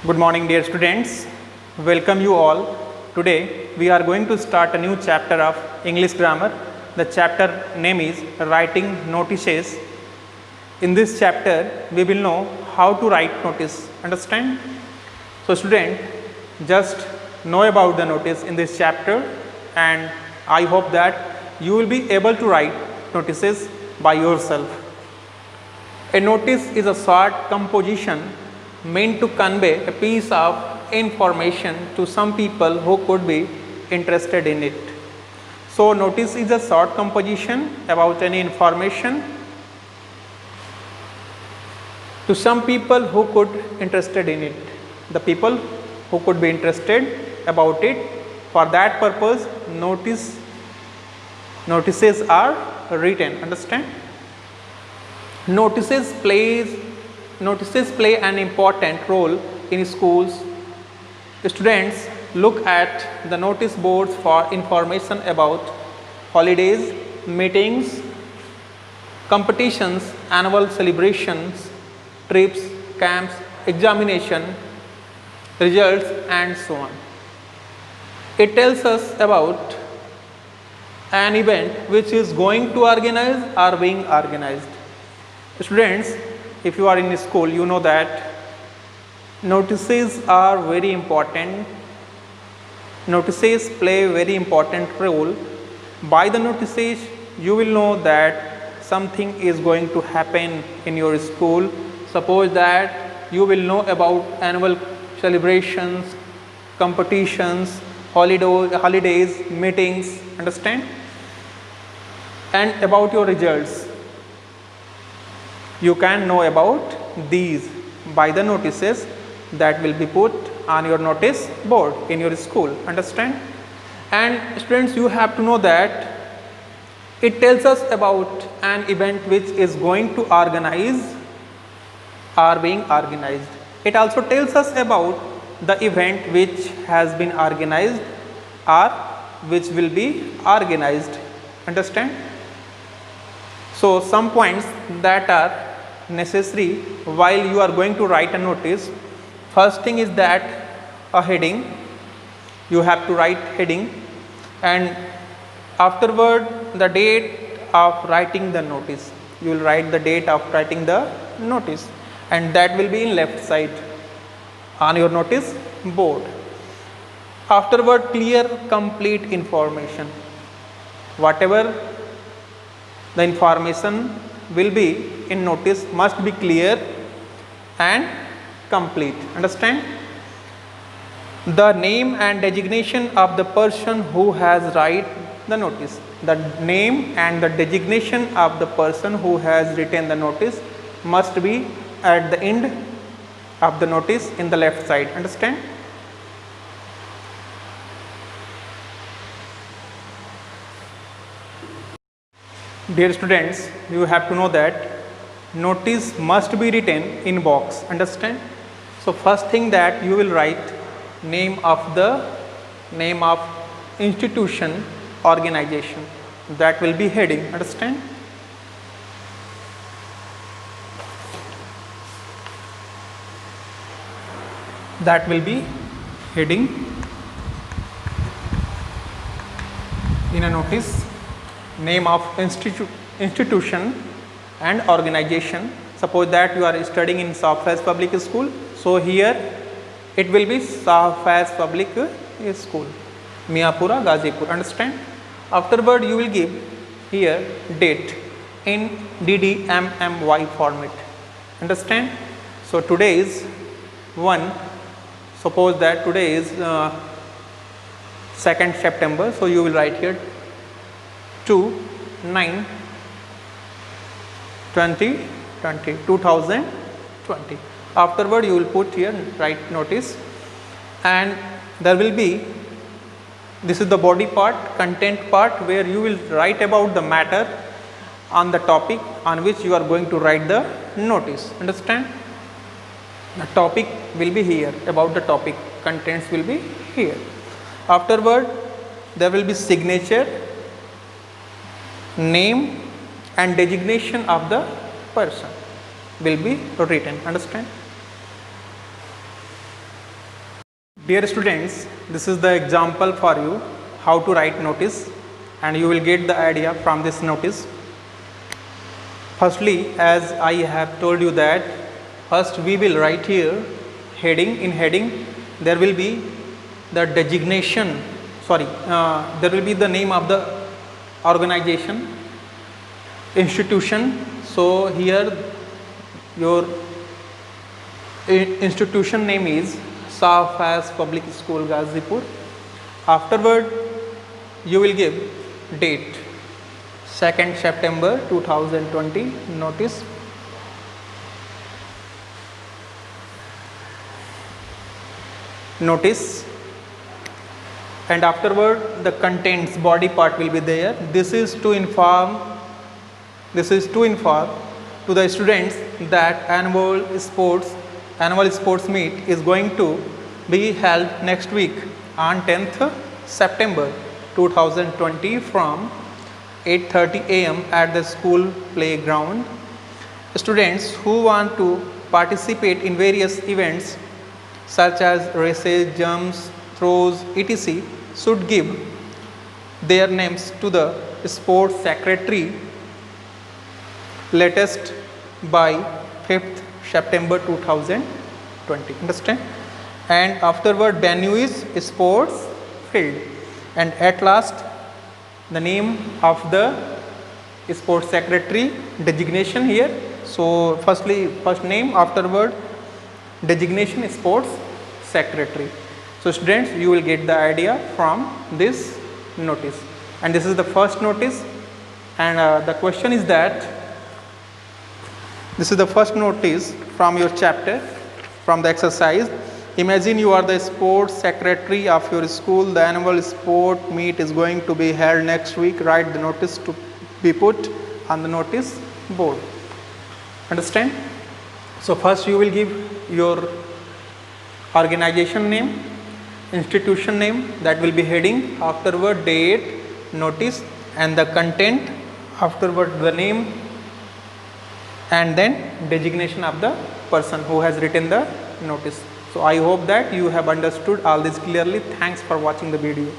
Good morning, dear students. Welcome you all. Today we are going to start a new chapter of English grammar. The chapter name is Writing Notices. In this chapter we will know how to write notice. Understand? So student, just know about the notice in this chapter, and I hope that you will be able to write notices by yourself. A notice is a short composition meant to convey a piece of information to some people who could be interested in it. So notice is a short composition about any information to some people who could interested in it. The people who could be interested about it. For that purpose, notices are written. Understand? Notices play an important role in schools. Students look at the notice boards for information about holidays, meetings, competitions, annual celebrations, trips, camps, examination, results, and so on. It tells us about an event which is going to organize or being organized. Students, if you are in school, you know that notices are very important. Notices play a very important role. By the notices, you will know that something is going to happen in your school. Suppose that you will know about annual celebrations, competitions, holidays, meetings, understand? And about your results. You can know about these by the notices that will be put on your notice board in your school. Understand? And students, you have to know that it tells us about an event which is going to organize or being organized. It also tells us about the event which has been organized or which will be organized. Understand? So some points that are necessary while you are going to write a notice. First thing is that a heading. You have to write heading, and afterward the date of writing the notice. You will write the date of writing the notice, and that will be in left side on your notice board. Afterward, clear, complete information. Whatever the information will be in notice must be clear and complete. Understand? The name and designation of the person who has write the notice. The name and the designation of the person who has written the notice must be at the end of the notice in the left side. Understand? Dear students, you have to know that notice must be written in box. Understand? So first thing that you will write name of institution, organization. That will be heading. Understand? That will be heading in a notice. Name of institution and organization. Suppose that you are studying in Safaz Public School. So here it will be Safaz Public School, Miapura, Gazipur. Understand? Afterward, you will give here date in DDMMY format. Understand? So today is 1. Suppose that today is 2nd September. So you will write here 2/9/2020. Afterward, you will put here write notice, and there will be, this is the body part, content part, where you will write about the matter on the topic on which you are going to write the notice. Understand? The topic will be here, about the topic, contents will be here. Afterward, there will be signature, name and designation of the person will be written. Understand? Dear students, this is the example for you how to write notice, and you will get the idea from this notice. Firstly, as I have told you that first we will write here heading. In heading there will be the designation, there will be the name of the organization, institution. So here your institution name is Shah Faiz Public School Ghazipur. Afterward you will give date 2nd September 2020 notice. And afterward the contents body part will be there. This is to inform to the students that annual sports meet is going to be held next week on 10th September 2020 from 8:30 am at the school playground. Students who want to participate in various events such as races, jumps, throws, etc. should give their names to the sports secretary latest by 5th September 2020. Understand? And afterward venue is sports field, and at last the name of the sports secretary designation here. So first name, afterward designation sports secretary. So students, you will get the idea from this notice, and this is the first notice. And the question is that this is the first notice from your chapter, from the exercise. Imagine you are the sports secretary of your school. The annual sport meet is going to be held next week. Write the notice to be put on the notice board. Understand? So first you will give your organization name, institution name, that will be heading, afterward date, notice, and the content, afterward the name, and then designation of the person who has written the notice. So I hope that you have understood all this clearly. Thanks for watching the video.